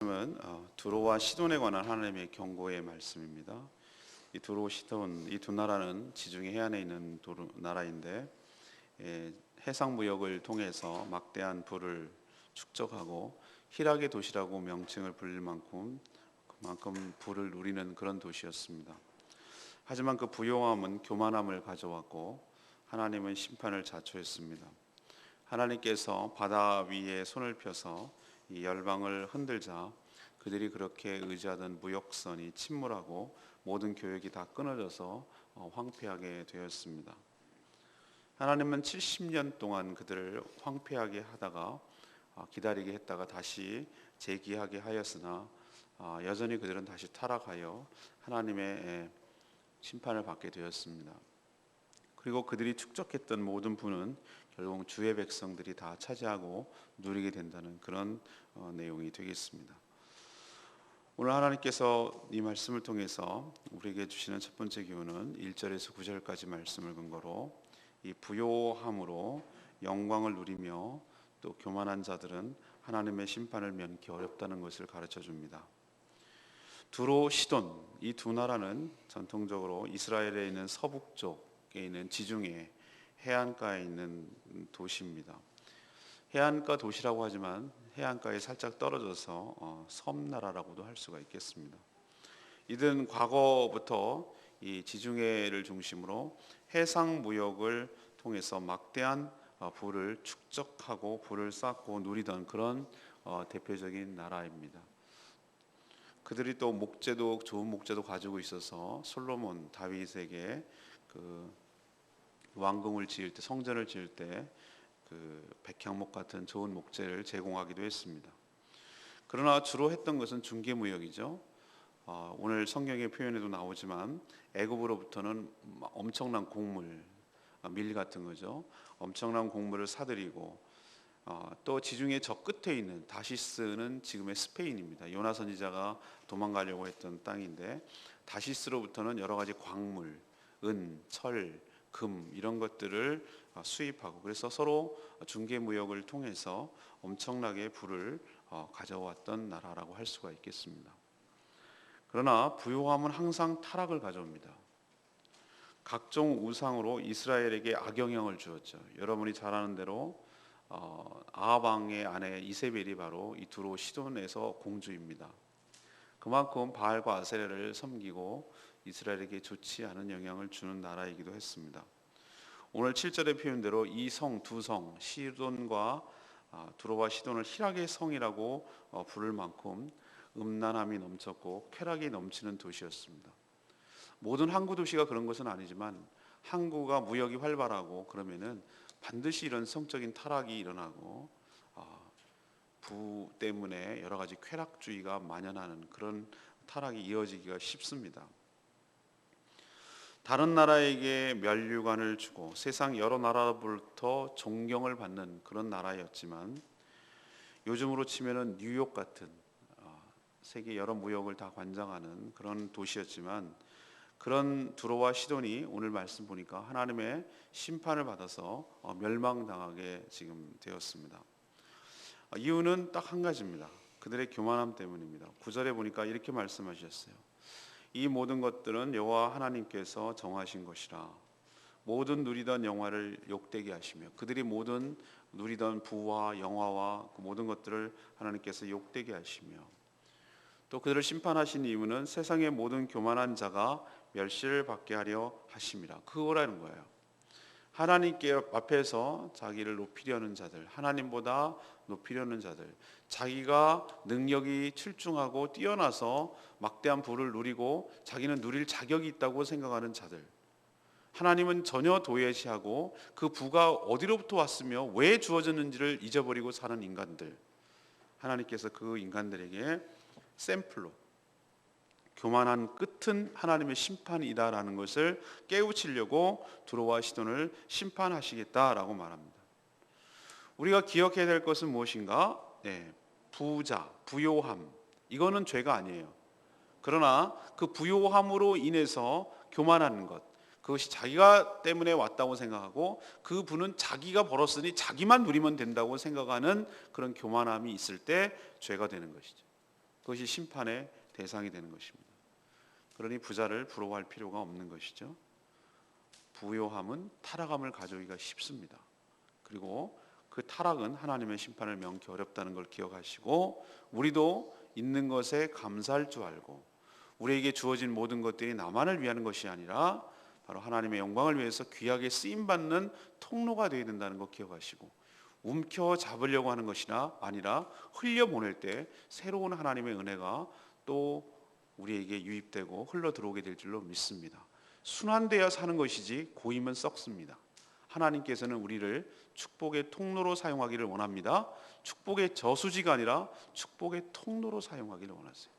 말씀은 두로와 시돈에 관한 하나님의 경고의 말씀입니다. 이 두로, 시돈 이 두 나라는 지중해 해안에 있는 나라인데 해상 무역을 통해서 막대한 부를 축적하고 희락의 도시라고 명칭을 불릴 만큼 그만큼 부를 누리는 그런 도시였습니다. 하지만 그 부요함은 교만함을 가져왔고 하나님은 심판을 자초했습니다. 하나님께서 바다 위에 손을 펴서 이 열방을 흔들자 그들이 그렇게 의지하던 무역선이 침몰하고 모든 교역이 다 끊어져서 황폐하게 되었습니다. 하나님은 70년 동안 그들을 황폐하게 하다가 기다리게 했다가 다시 재기하게 하였으나 여전히 그들은 다시 타락하여 하나님의 심판을 받게 되었습니다. 그리고 그들이 축적했던 모든 부는 결국 주의 백성들이 다 차지하고 누리게 된다는 그런 내용이 되겠습니다. 오늘 하나님께서 이 말씀을 통해서 우리에게 주시는 첫 번째 교훈은 1절에서 9절까지 말씀을 근거로 이 부요함으로 영광을 누리며 또 교만한 자들은 하나님의 심판을 면키 어렵다는 것을 가르쳐 줍니다. 두로, 시돈 이 두 나라는 전통적으로 이스라엘에 있는 서북쪽에 있는 지중해 해안가에 있는 도시입니다. 해안가 도시라고 하지만 해안가에 살짝 떨어져서 섬나라라고도 할 수가 있겠습니다. 이들은 과거부터 이 지중해를 중심으로 해상 무역을 통해서 막대한 부를 축적하고 부를 쌓고 누리던 그런 대표적인 나라입니다. 그들이 또 목재도 좋은 목재도 가지고 있어서 솔로몬 다윗에게 그 왕궁을 지을 때 성전을 지을 때 그 백향목 같은 좋은 목재를 제공하기도 했습니다. 그러나 주로 했던 것은 중개 무역이죠. 오늘 성경의 표현에도 나오지만 애굽으로부터는 엄청난 곡물, 밀 같은 거죠. 엄청난 곡물을 사들이고 또 지중해 저 끝에 있는 다시스는 지금의 스페인입니다. 요나 선지자가 도망가려고 했던 땅인데 다시스로부터는 여러 가지 광물, 은, 철, 금 이런 것들을 수입하고 그래서 서로 중개 무역을 통해서 엄청나게 부를 가져왔던 나라라고 할 수가 있겠습니다. 그러나 부요함은 항상 타락을 가져옵니다. 각종 우상으로 이스라엘에게 악영향을 주었죠. 여러분이 잘 아는 대로 아합 왕의 아내 이세벨이 바로 이 두로 시돈에서 공주입니다. 그만큼 바알과 아세라를 섬기고 이스라엘에게 좋지 않은 영향을 주는 나라이기도 했습니다. 오늘 7절의 표현대로 이 성 두 성 시돈과 두로와 시돈을 희락의 성이라고 부를 만큼 음란함이 넘쳤고 쾌락이 넘치는 도시였습니다. 모든 항구 도시가 그런 것은 아니지만 항구가 무역이 활발하고 그러면은 반드시 이런 성적인 타락이 일어나고 부 때문에 여러 가지 쾌락주의가 만연하는 그런 타락이 이어지기가 쉽습니다. 다른 나라에게 면류관을 주고 세상 여러 나라로부터 존경을 받는 그런 나라였지만 요즘으로 치면은 뉴욕 같은 세계 여러 무역을 다 관장하는 그런 도시였지만 그런 두로와 시돈이 오늘 말씀 보니까 하나님의 심판을 받아서 멸망당하게 지금 되었습니다. 이유는 딱 한 가지입니다. 그들의 교만함 때문입니다. 9절에 보니까 이렇게 말씀하셨어요. 이 모든 것들은 여호와 하나님께서 정하신 것이라 모든 누리던 영화를 욕되게 하시며 그들이 모든 누리던 부와 영화와 그 모든 것들을 하나님께서 욕되게 하시며 또 그들을 심판하신 이유는 세상의 모든 교만한 자가 멸시를 받게 하려 하심이라. 그거라는 거예요. 하나님께 앞에서 자기를 높이려는 자들, 하나님보다 높이려는 자들, 자기가 능력이 출중하고 뛰어나서 막대한 부를 누리고 자기는 누릴 자격이 있다고 생각하는 자들, 하나님은 전혀 도외시하고 그 부가 어디로부터 왔으며 왜 주어졌는지를 잊어버리고 사는 인간들, 하나님께서 그 인간들에게 샘플로 교만한 끝은 하나님의 심판이다라는 것을 깨우치려고 두로와 시돈을 심판하시겠다라고 말합니다. 우리가 기억해야 될 것은 무엇인가? 부자, 부요함 이거는 죄가 아니에요. 그러나 그 부요함으로 인해서 교만하는 것, 그것이 자기가 때문에 왔다고 생각하고 그 부는 자기가 벌었으니 자기만 누리면 된다고 생각하는 그런 교만함이 있을 때 죄가 되는 것이죠. 그것이 심판의 대상이 되는 것입니다. 그러니 부자를 부러워할 필요가 없는 것이죠. 부요함은 타락함을 가져오기가 쉽습니다. 그리고 그 타락은 하나님의 심판을 명기 어렵다는 걸 기억하시고, 우리도 있는 것에 감사할 줄 알고, 우리에게 주어진 모든 것들이 나만을 위한 것이 아니라 바로 하나님의 영광을 위해서 귀하게 쓰임받는 통로가 되어야 된다는 것 기억하시고, 움켜 잡으려고 하는 것이 아니라 흘려보낼 때 새로운 하나님의 은혜가 또 우리에게 유입되고 흘러 들어오게 될 줄로 믿습니다. 순환되어 사는 것이지 고이면 썩습니다. 하나님께서는 우리를 축복의 통로로 사용하기를 원합니다. 축복의 저수지가 아니라 축복의 통로로 사용하기를 원하세요.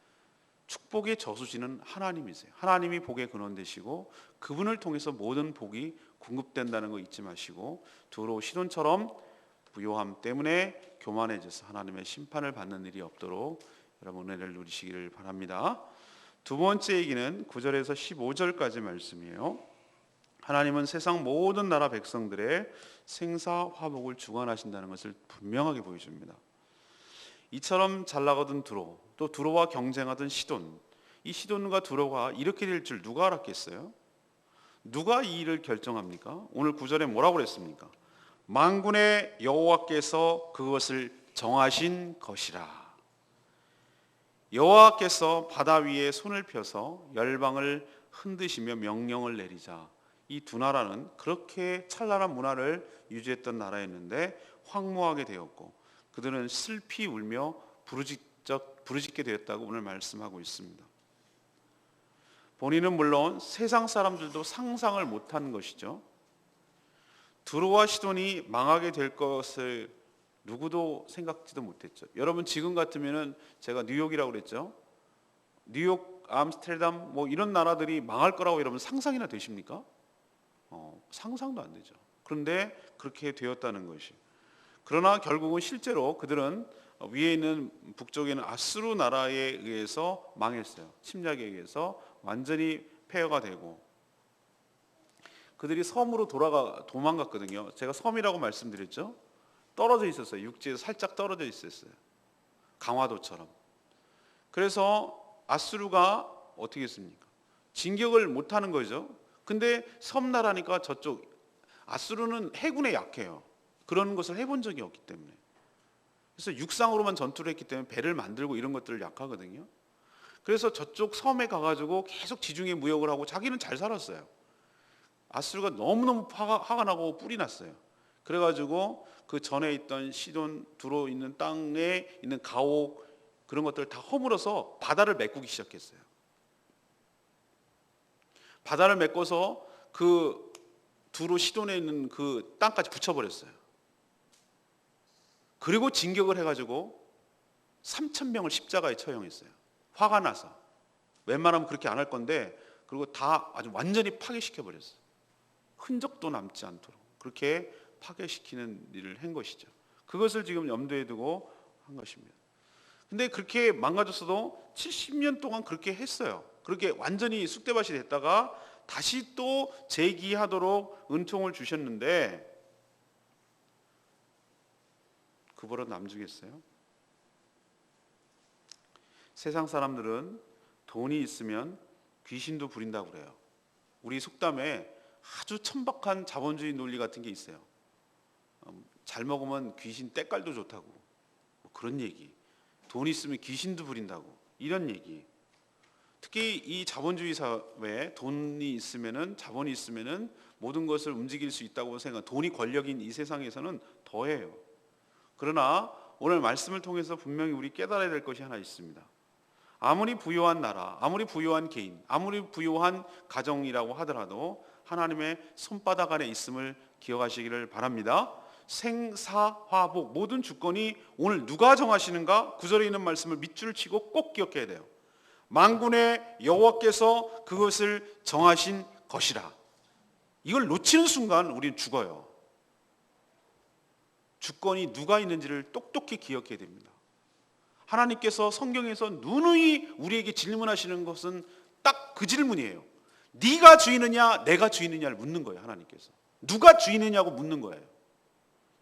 축복의 저수지는 하나님이세요. 하나님이 복의 근원 되시고 그분을 통해서 모든 복이 공급된다는 거 잊지 마시고, 두로 시돈처럼 부요함 때문에 교만해져서 하나님의 심판을 받는 일이 없도록 여러분 은혜를 누리시기를 바랍니다. 두 번째 얘기는 9절에서 15절까지 말씀이에요. 하나님은 세상 모든 나라 백성들의 생사화복을 주관하신다는 것을 분명하게 보여줍니다. 이처럼 잘 나가던 두로, 또 두로와 경쟁하던 시돈, 이 시돈과 두로가 이렇게 될 줄 누가 알았겠어요? 누가 이 일을 결정합니까? 오늘 9절에 뭐라고 그랬습니까? 만군의 여호와께서 그것을 정하신 것이라. 여호와께서 바다 위에 손을 펴서 열방을 흔드시며 명령을 내리자. 이 두 나라는 그렇게 찬란한 문화를 유지했던 나라였는데 황무하게 되었고, 그들은 슬피 울며 부르짖게 되었다고 오늘 말씀하고 있습니다. 본인은 물론 세상 사람들도 상상을 못한 것이죠. 두로와 시돈이 망하게 될 것을 누구도 생각지도 못했죠. 여러분 지금 같으면은, 제가 뉴욕이라고 그랬죠. 뉴욕, 암스테르담 뭐 이런 나라들이 망할 거라고 여러분 상상이나 되십니까? 상상도 안 되죠. 그런데 그렇게 되었다는 것이. 그러나 결국은 실제로 그들은 위에 있는 북쪽에 있는 아수르 나라에 의해서 망했어요. 침략에 의해서 완전히 폐허가 되고, 그들이 섬으로 도망갔거든요. 제가 섬이라고 말씀드렸죠. 떨어져 있었어요. 육지에서 살짝 떨어져 있었어요. 강화도처럼. 그래서 아수르가 어떻게 했습니까? 진격을 못하는 거죠. 근데 섬나라니까 저쪽 아수르는 해군에 약해요. 그런 것을 해본 적이 없기 때문에. 그래서 육상으로만 전투를 했기 때문에 배를 만들고 이런 것들을 약하거든요. 그래서 저쪽 섬에 가가지고 계속 지중해 무역을 하고 자기는 잘 살았어요. 아수르가 너무너무 화가 나고 뿔이 났어요. 그래가지고 그 전에 있던 시돈 두로 있는 땅에 있는 가옥 그런 것들을 다 허물어서 바다를 메꾸기 시작했어요. 바다를 메꿔서 그 두로 시돈에 있는 그 땅까지 붙여버렸어요. 그리고 진격을 해가지고 3,000명을 십자가에 처형했어요. 화가 나서. 웬만하면 그렇게 안 할 건데, 그리고 다 아주 완전히 파괴시켜버렸어요. 흔적도 남지 않도록 그렇게 파괴시키는 일을 한 것이죠. 그것을 지금 염두에 두고 한 것입니다. 근데 그렇게 망가졌어도 70년 동안 그렇게 했어요. 그렇게 완전히 쑥대밭이 됐다가 다시 또 재기하도록 은총을 주셨는데, 그 버릇 남주겠어요? 세상 사람들은 돈이 있으면 귀신도 부린다고 그래요. 우리 속담에 아주 천박한 자본주의 논리 같은 게 있어요. 잘 먹으면 귀신 때깔도 좋다고, 뭐 그런 얘기. 돈 있으면 귀신도 부린다고, 이런 얘기. 특히 이 자본주의 사회에 돈이 있으면은, 자본이 있으면은 모든 것을 움직일 수 있다고 생각. 돈이 권력인 이 세상에서는 더해요. 그러나 오늘 말씀을 통해서 분명히 우리 깨달아야 될 것이 하나 있습니다. 아무리 부유한 나라, 아무리 부유한 개인, 아무리 부유한 가정이라고 하더라도 하나님의 손바닥 안에 있음을 기억하시기를 바랍니다. 생사화복 모든 주권이 오늘 누가 정하시는가? 9절에 있는 말씀을 밑줄 치고 꼭 기억해야 돼요. 만군의 여호와께서 그것을 정하신 것이라. 이걸 놓치는 순간 우리는 죽어요. 주권이 누가 있는지를 똑똑히 기억해야 됩니다. 하나님께서 성경에서 누누이 우리에게 질문하시는 것은 딱 그 질문이에요. 네가 주인이냐 내가 주인이냐를 묻는 거예요. 하나님께서 누가 주인이냐고 묻는 거예요.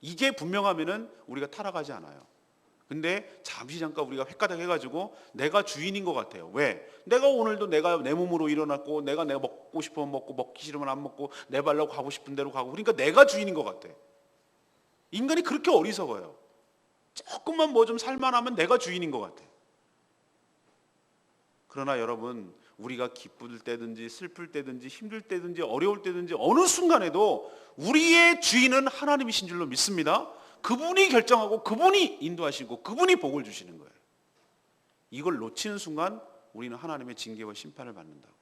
이게 분명하면은 우리가 타락하지 않아요. 근데 잠시 잠깐 우리가 획가닥 해가지고 내가 주인인 것 같아요. 왜? 내가 오늘도 내가 내 몸으로 일어났고, 내가 먹고 싶으면 먹고, 먹기 싫으면 안 먹고, 내 발로 가고 싶은 대로 가고, 그러니까 내가 주인인 것 같아. 인간이 그렇게 어리석어요. 조금만 뭐 좀 살만하면 내가 주인인 것 같아. 그러나 여러분, 우리가 기쁠 때든지 슬플 때든지 힘들 때든지 어려울 때든지 어느 순간에도 우리의 주인은 하나님이신 줄로 믿습니다. 그분이 결정하고 그분이 인도하시고 그분이 복을 주시는 거예요. 이걸 놓치는 순간 우리는 하나님의 징계와 심판을 받는다고요.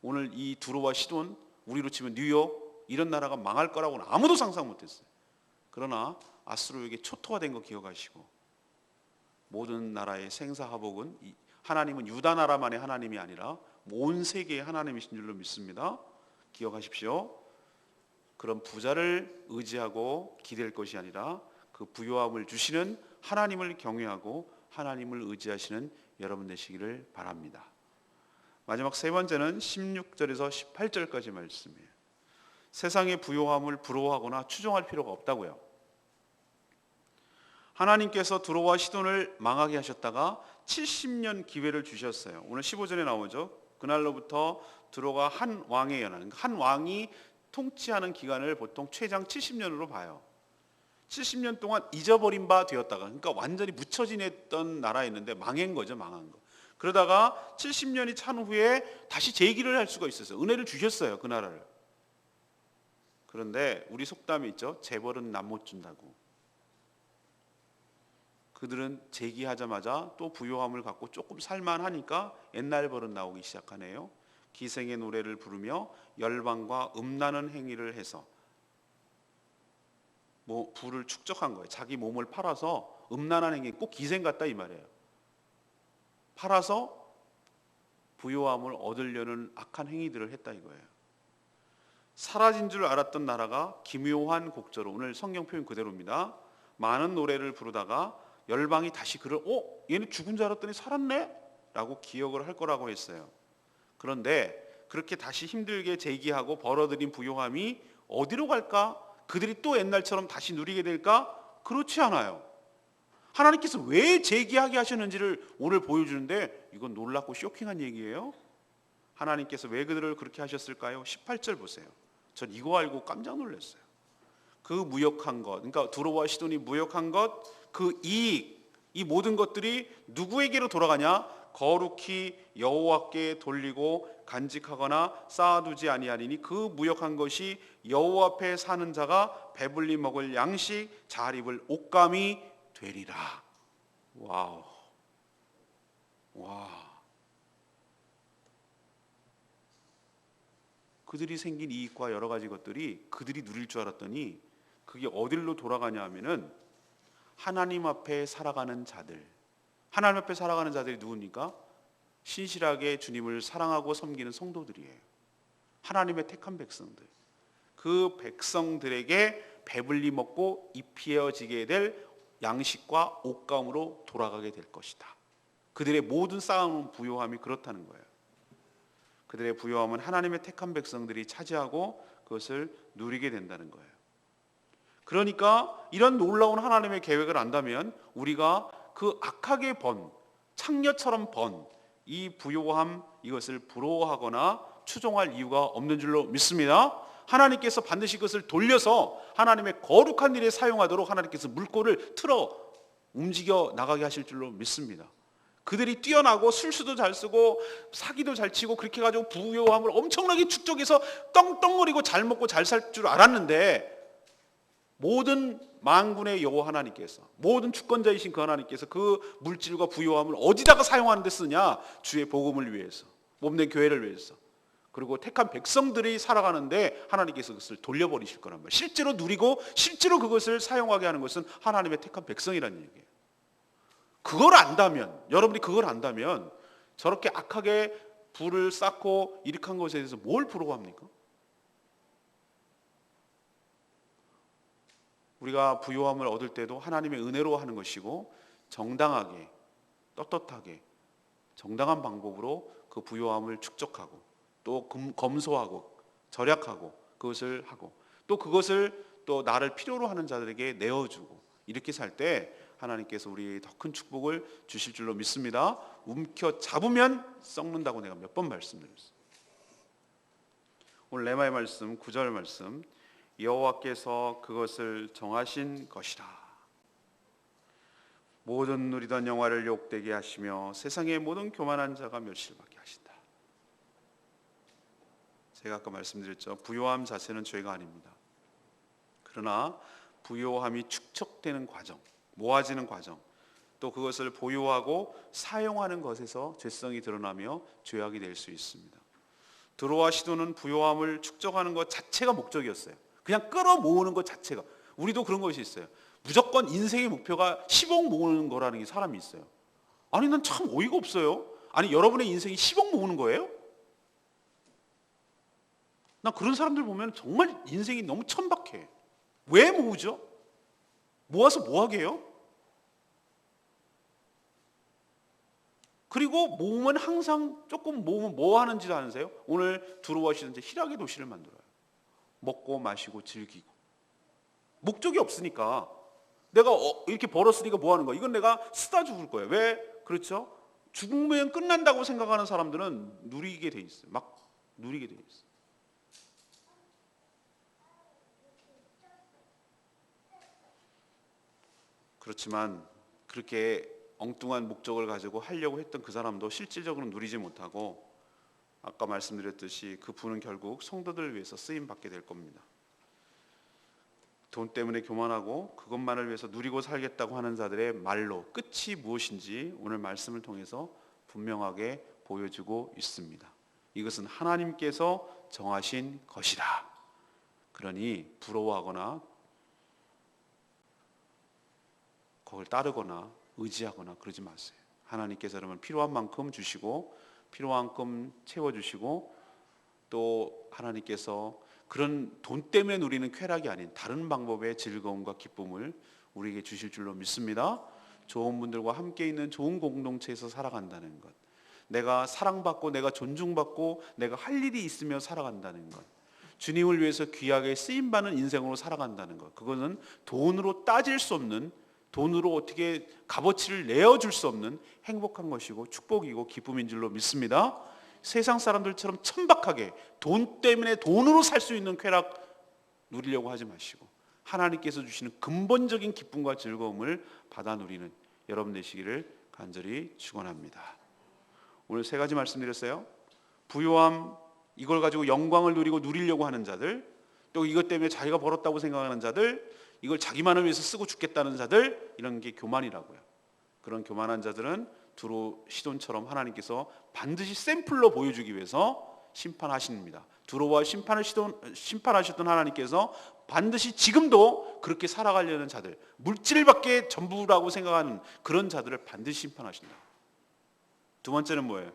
오늘 이 두로와 시돈, 우리로 치면 뉴욕, 이런 나라가 망할 거라고는 아무도 상상 못했어요. 그러나 아수르에게 초토화된 거 기억하시고, 모든 나라의 생사화복은, 하나님은 유다 나라만의 하나님이 아니라 온 세계의 하나님이신 줄로 믿습니다. 기억하십시오. 그런 부자를 의지하고 기댈 것이 아니라 그 부요함을 주시는 하나님을 경외하고 하나님을 의지하시는 여러분 되시기를 바랍니다. 마지막 세 번째는 16절에서 18절까지 말씀이에요. 세상의 부요함을 부러워하거나 추종할 필요가 없다고요. 하나님께서 두로와 시돈을 망하게 하셨다가 70년 기회를 주셨어요. 오늘 15절에 나오죠. 그날로부터 두로가 한 왕에 연하는, 한 왕이 통치하는 기간을 보통 최장 70년으로 봐요. 70년 동안 잊어버린 바 되었다가, 그러니까 완전히 묻혀 지냈던 나라였는데 망한 거죠. 망한 거. 그러다가 70년이 찬 후에 다시 재기를 할 수가 있었어요. 은혜를 주셨어요, 그 나라를. 그런데 우리 속담이 있죠. 재벌은 남 못 준다고. 그들은 재기하자마자 또 부요함을 갖고 조금 살만하니까 옛날 버릇 나오기 시작하네요. 기생의 노래를 부르며 열방과 음란한 행위를 해서 부를 축적한 거예요. 자기 몸을 팔아서, 음란한 행위, 꼭 기생 같다 이 말이에요. 팔아서 부요함을 얻으려는 악한 행위들을 했다 이거예요. 사라진 줄 알았던 나라가 기묘한 곡조로, 오늘 성경 표현 그대로입니다. 많은 노래를 부르다가 열방이 다시 그를 얘는 죽은 줄 알았더니 살았네? 라고 기억을 할 거라고 했어요. 그런데 그렇게 다시 힘들게 재기하고 벌어들인 부요함이 어디로 갈까? 그들이 또 옛날처럼 다시 누리게 될까? 그렇지 않아요. 하나님께서 왜 재기하게 하셨는지를 오늘 보여주는데, 이건 놀랍고 쇼킹한 얘기예요. 하나님께서 왜 그들을 그렇게 하셨을까요? 18절 보세요. 전 이거 알고 깜짝 놀랐어요. 그 무역한 것, 그러니까 두로와 시돈이 무역한 것, 그 이익, 이 모든 것들이 누구에게로 돌아가냐? 거룩히 여호와께 돌리고 간직하거나 쌓아두지 아니하리니 그 무역한 것이 여호와 앞에 사는 자가 배불리 먹을 양식, 잘 입을 옷감이 되리라. 와우. 와. 그들이 생긴 이익과 여러 가지 것들이 그들이 누릴 줄 알았더니 그게 어디로 돌아가냐 하면은 하나님 앞에 살아가는 자들. 하나님 앞에 살아가는 자들이 누굽니까? 신실하게 주님을 사랑하고 섬기는 성도들이에요. 하나님의 택한 백성들. 그 백성들에게 배불리 먹고 입히어지게 될 양식과 옷감으로 돌아가게 될 것이다. 그들의 모든 쌓아놓은 부요함이 그렇다는 거예요. 그들의 부요함은 하나님의 택한 백성들이 차지하고 그것을 누리게 된다는 거예요. 그러니까 이런 놀라운 하나님의 계획을 안다면 우리가 그 악하게 번, 창녀처럼 번 이 부요함, 이것을 부러워하거나 추종할 이유가 없는 줄로 믿습니다. 하나님께서 반드시 그것을 돌려서 하나님의 거룩한 일에 사용하도록 하나님께서 물꼬를 틀어 움직여 나가게 하실 줄로 믿습니다. 그들이 뛰어나고 술수도 잘 쓰고 사기도 잘 치고 그렇게 가지고 부요함을 엄청나게 축적해서 떵떵거리고 잘 먹고 잘 살 줄 알았는데, 모든 만군의 여호와 하나님께서, 모든 주권자이신 그 하나님께서 그 물질과 부요함을 어디다가 사용하는 데 쓰냐? 주의 복음을 위해서, 몸된 교회를 위해서, 그리고 택한 백성들이 살아가는데 하나님께서 그것을 돌려버리실 거란 말이에요. 실제로 누리고 실제로 그것을 사용하게 하는 것은 하나님의 택한 백성이라는 얘기예요. 그걸 안다면, 여러분이 그걸 안다면 저렇게 악하게 불을 쌓고 일으킨 것에 대해서 뭘 부러워합니까? 우리가 부요함을 얻을 때도 하나님의 은혜로 하는 것이고, 정당하게, 떳떳하게, 정당한 방법으로 그 부요함을 축적하고 또 검소하고 절약하고 그것을 하고, 또 그것을 또 나를 필요로 하는 자들에게 내어주고, 이렇게 살 때 하나님께서 우리에게 더 큰 축복을 주실 줄로 믿습니다. 움켜 잡으면 썩는다고 내가 몇 번 말씀드렸어요. 오늘 레마의 말씀 9절 말씀, 여호와께서 그것을 정하신 것이라. 모든 누리던 영화를 욕되게 하시며 세상의 모든 교만한 자가 멸실받게 하신다. 제가 아까 말씀드렸죠. 부요함 자체는 죄가 아닙니다. 그러나 부요함이 축적되는 과정, 모아지는 과정, 또 그것을 보유하고 사용하는 것에서 죄성이 드러나며 죄악이 될 수 있습니다. 드로와 시도는 부요함을 축적하는 것 자체가 목적이었어요. 그냥 끌어모으는 것 자체가. 우리도 그런 것이 있어요. 무조건 인생의 목표가 10억 모으는 거라는 게 사람이 있어요. 아니 난 참 어이가 없어요. 아니 여러분의 인생이 10억 모으는 거예요? 나 그런 사람들 보면 정말 인생이 너무 천박해. 왜 모으죠? 모아서 뭐 하게요? 그리고 모으면 항상 조금 모으면 뭐 하는지 아세요? 오늘 들어오시는 희락의 도시를 만들어요. 먹고 마시고 즐기고. 목적이 없으니까. 내가 이렇게 벌었으니까 뭐 하는 거야? 이건 내가 쓰다 죽을 거예요. 왜? 그렇죠? 죽으면 끝난다고 생각하는 사람들은 누리게 돼 있어요. 막 누리게 돼 있어요. 그렇지만 그렇게 엉뚱한 목적을 가지고 하려고 했던 그 사람도 실질적으로 누리지 못하고 아까 말씀드렸듯이 그 부는 결국 성도들을 위해서 쓰임 받게 될 겁니다. 돈 때문에 교만하고 그것만을 위해서 누리고 살겠다고 하는 자들의 말로 끝이 무엇인지 오늘 말씀을 통해서 분명하게 보여주고 있습니다. 이것은 하나님께서 정하신 것이다. 그러니 부러워하거나 그걸 따르거나 의지하거나 그러지 마세요. 하나님께서 여러분 필요한 만큼 주시고 필요한 만큼 채워주시고 또 하나님께서 그런 돈 때문에 누리는 쾌락이 아닌 다른 방법의 즐거움과 기쁨을 우리에게 주실 줄로 믿습니다. 좋은 분들과 함께 있는 좋은 공동체에서 살아간다는 것, 내가 사랑받고 내가 존중받고 내가 할 일이 있으며 살아간다는 것, 주님을 위해서 귀하게 쓰임받는 인생으로 살아간다는 것, 그거는 돈으로 따질 수 없는, 돈으로 어떻게 값어치를 내어줄 수 없는 행복한 것이고 축복이고 기쁨인 줄로 믿습니다. 세상 사람들처럼 천박하게 돈 때문에 돈으로 살 수 있는 쾌락 누리려고 하지 마시고 하나님께서 주시는 근본적인 기쁨과 즐거움을 받아 누리는 여러분 되시기를 간절히 축원합니다. 오늘 세 가지 말씀드렸어요. 부요함, 이걸 가지고 영광을 누리고 누리려고 하는 자들, 또 이것 때문에 자기가 벌었다고 생각하는 자들, 이걸 자기만을 위해서 쓰고 죽겠다는 자들, 이런 게 교만이라고요. 그런 교만한 자들은 두로 시돈처럼 하나님께서 반드시 샘플로 보여주기 위해서 심판하십니다. 두로와 심판하셨던 하나님께서 반드시 지금도 그렇게 살아가려는 자들, 물질밖에 전부라고 생각하는 그런 자들을 반드시 심판하신다. 두 번째는 뭐예요?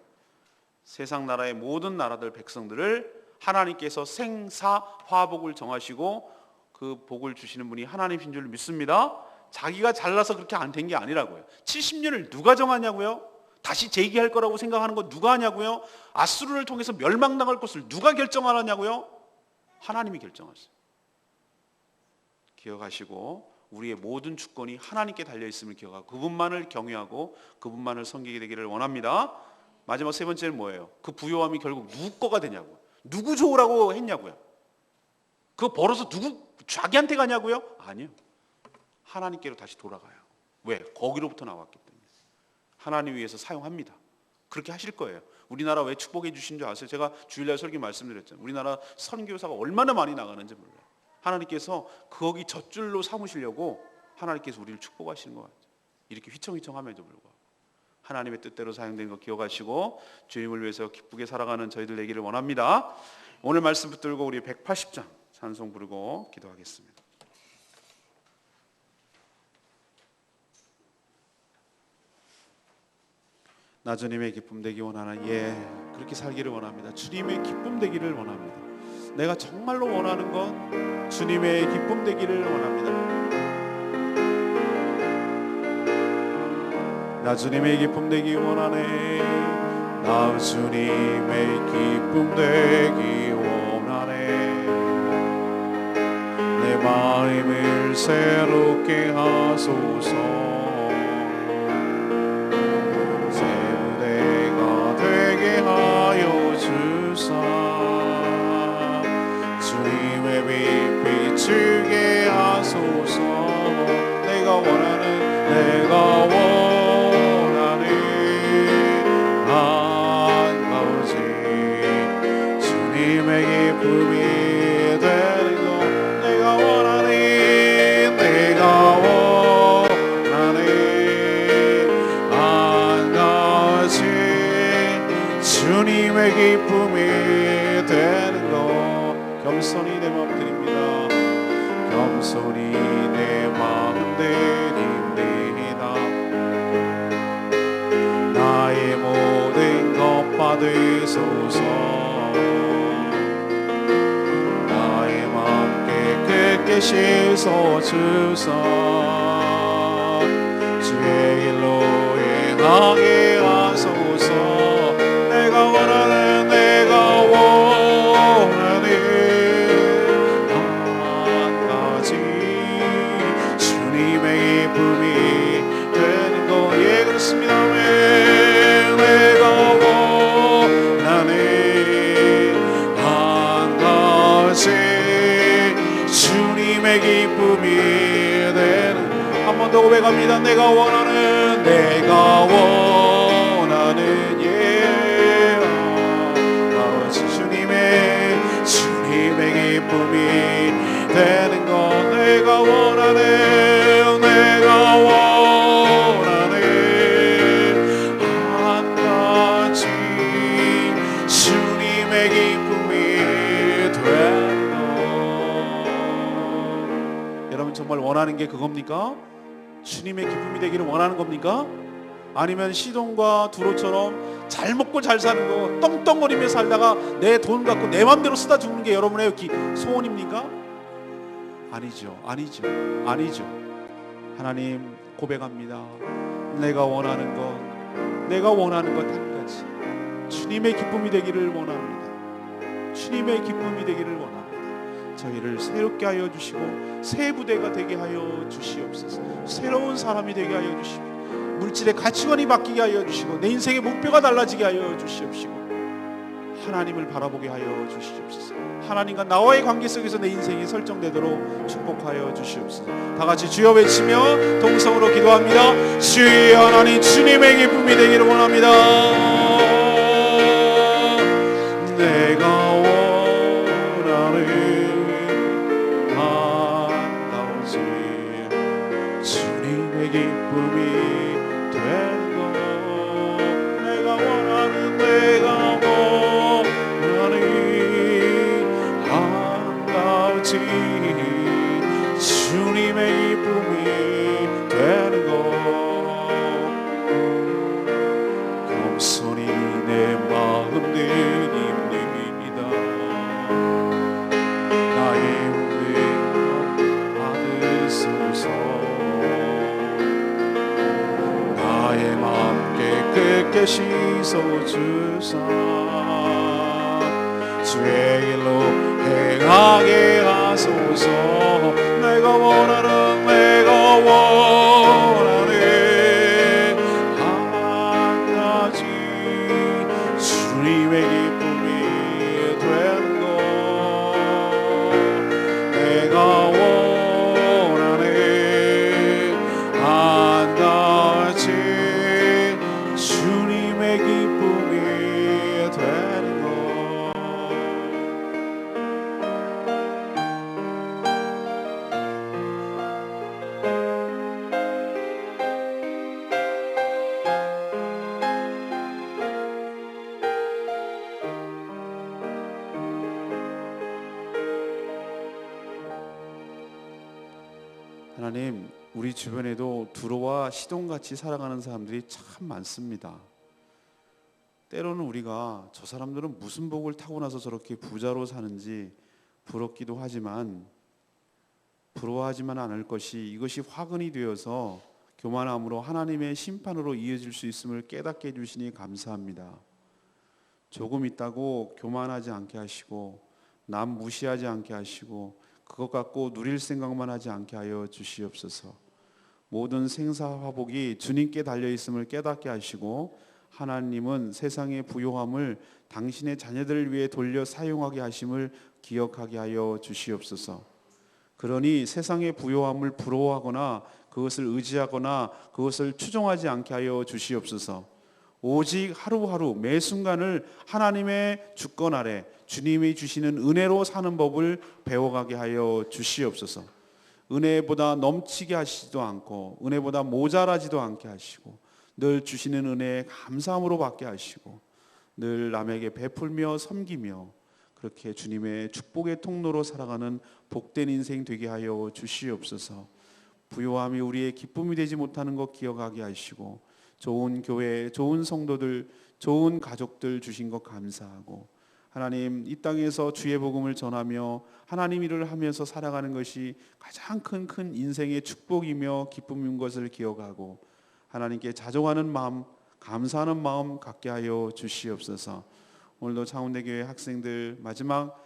세상 나라의 모든 나라들 백성들을 하나님께서 생사화복을 정하시고 그 복을 주시는 분이 하나님이신 줄 믿습니다. 자기가 잘나서 그렇게 안 된 게 아니라고요. 70년을 누가 정하냐고요? 다시 재기할 거라고 생각하는 거 누가 하냐고요? 아수르를 통해서 멸망당할 것을 누가 결정하느냐고요? 하나님이 결정하세요. 기억하시고 우리의 모든 주권이 하나님께 달려있음을 기억하고 그분만을 경외하고 그분만을 섬기게 되기를 원합니다. 마지막 세 번째는 뭐예요? 그 부요함이 결국 누구 거가 되냐고요? 누구 좋으라고 했냐고요? 그거 벌어서 누구 자기한테 가냐고요? 아니요. 하나님께로 다시 돌아가요. 왜? 거기로부터 나왔기 때문에. 하나님 위해서 사용합니다. 그렇게 하실 거예요. 우리나라 왜 축복해 주신 줄 아세요? 제가 주일날 설교 말씀드렸잖아요. 우리나라 선교사가 얼마나 많이 나가는지 몰라요. 하나님께서 거기 젖줄로 삼으시려고 하나님께서 우리를 축복하시는 것 같아요. 이렇게 휘청휘청함에도 불구하고 하나님의 뜻대로 사용된 거 기억하시고 주님을 위해서 기쁘게 살아가는 저희들 되기를 원합니다. 오늘 말씀 붙들고 우리 180장 찬송 부르고 기도하겠습니다. 나 주님의 기쁨 되기 원하나? 예, 그렇게 살기를 원합니다. 주님의 기쁨 되기를 원합니다. 내가 정말로 원하는 건 주님의 기쁨 되기를 원합니다. 나 주님의 기쁨 되기 원하네. 나 주님의 기쁨 되기 원하네. 내 마음을 새롭게 하소서. 주님의 기쁨이 되는 것. 겸손히 내 마음 드립니다. 겸손히 내 마음 드립니다. 나의 모든 것 받으소서. 나의 마음 깨끗게 씻어주사. 주의 길로 행하게 하소서. 내가 원하는 한 가지 주님의 기쁨이 되는 것. 예, 그렇습니다. 내가 원하는 한 가지 주님의 기쁨이 되는. 한 번 더 고백합니다. 내가 원하는 주님의 기쁨이 되는 것. 내가 원하는 한 가지 주님의 기쁨이 되는 것. 여러분 정말 원하는 게 그겁니까? 주님의 기쁨이 되기를 원하는 겁니까? 아니면 시돈과 두로처럼 잘 먹고 잘 사는 거, 떵떵거리며 살다가 내 돈 갖고 내 맘대로 쓰다 죽는 게 여러분의 소원입니까? 아니죠. 하나님 고백합니다. 내가 원하는 것 한 가지 주님의 기쁨이 되기를 원합니다. 주님의 기쁨이 되기를 원합니다. 저희를 새롭게 하여 주시고 새 부대가 되게 하여 주시옵소서. 새로운 사람이 되게 하여 주시고 물질의 가치관이 바뀌게 하여 주시고 내 인생의 목표가 달라지게 하여 주시옵시고 하나님을 바라보게 하여 주시옵소서. 하나님과 나와의 관계 속에서 내 인생이 설정되도록 축복하여 주시옵소서. 다 같이 주여 외치며 동성으로 기도합니다. 주여 하나님, 주님의 기쁨이 되기를 원합니다. 내가 원하는 한 가지 주님의 기쁨이 되는 것. 내가 원하는 한 가지 주님의 기쁨이 되는 것. 겸손히 내 마음 드립니다. 나의 모든 것 받으소서. 나의 마음 깨끗게 씻어주사. 주의 길로 행하게 하소서. 내가 원하는 한 가지 주님의 기쁨이 되는 것. 내가 원하는 한 가지 주님의 기쁨이 되는 것. 하나님, 우리 주변에도 두로와 시돈같이 살아가는 사람들이 참 많습니다. 때로는 우리가 저 사람들은 무슨 복을 타고 나서 저렇게 부자로 사는지 부럽기도 하지만 부러워하지만 않을 것이, 이것이 화근이 되어서 교만함으로 하나님의 심판으로 이어질 수 있음을 깨닫게 해주시니 감사합니다. 조금 있다고 교만하지 않게 하시고 남 무시하지 않게 하시고 그것 갖고 누릴 생각만 하지 않게 하여 주시옵소서. 모든 생사화복이 주님께 달려있음을 깨닫게 하시고 하나님은 세상의 부요함을 당신의 자녀들을 위해 돌려 사용하게 하심을 기억하게 하여 주시옵소서. 그러니 세상의 부요함을 부러워하거나 그것을 의지하거나 그것을 추종하지 않게 하여 주시옵소서. 오직 하루하루 매 순간을 하나님의 주권 아래 주님이 주시는 은혜로 사는 법을 배워가게 하여 주시옵소서. 은혜보다 넘치게 하시지도 않고 은혜보다 모자라지도 않게 하시고 늘 주시는 은혜에 감사함으로 받게 하시고 늘 남에게 베풀며 섬기며 그렇게 주님의 축복의 통로로 살아가는 복된 인생 되게 하여 주시옵소서. 부요함이 우리의 기쁨이 되지 못하는 것 기억하게 하시고 좋은 교회, 좋은 성도들, 좋은 가족들 주신 것 감사하고 하나님 이 땅에서 주의 복음을 전하며 하나님 일을 하면서 살아가는 것이 가장 큰 인생의 축복이며 기쁨인 것을 기억하고 하나님께 자족하는 마음, 감사하는 마음 갖게 하여 주시옵소서. 오늘도 창원대교회 학생들 마지막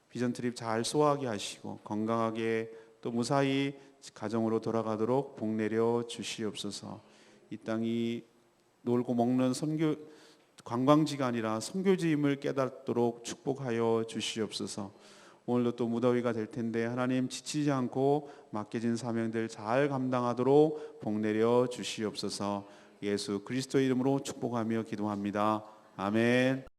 비전 트립 잘 소화하게 하시고 건강하게 또 무사히 가정으로 돌아가도록 복 내려 주시옵소서. 이 땅이 놀고 먹는 관광지가 아니라 선교지임을 깨닫도록 축복하여 주시옵소서. 오늘도 또 무더위가 될 텐데 하나님 지치지 않고 맡겨진 사명들 잘 감당하도록 복 내려 주시옵소서. 예수 그리스도의 이름으로 축복하며 기도합니다. 아멘.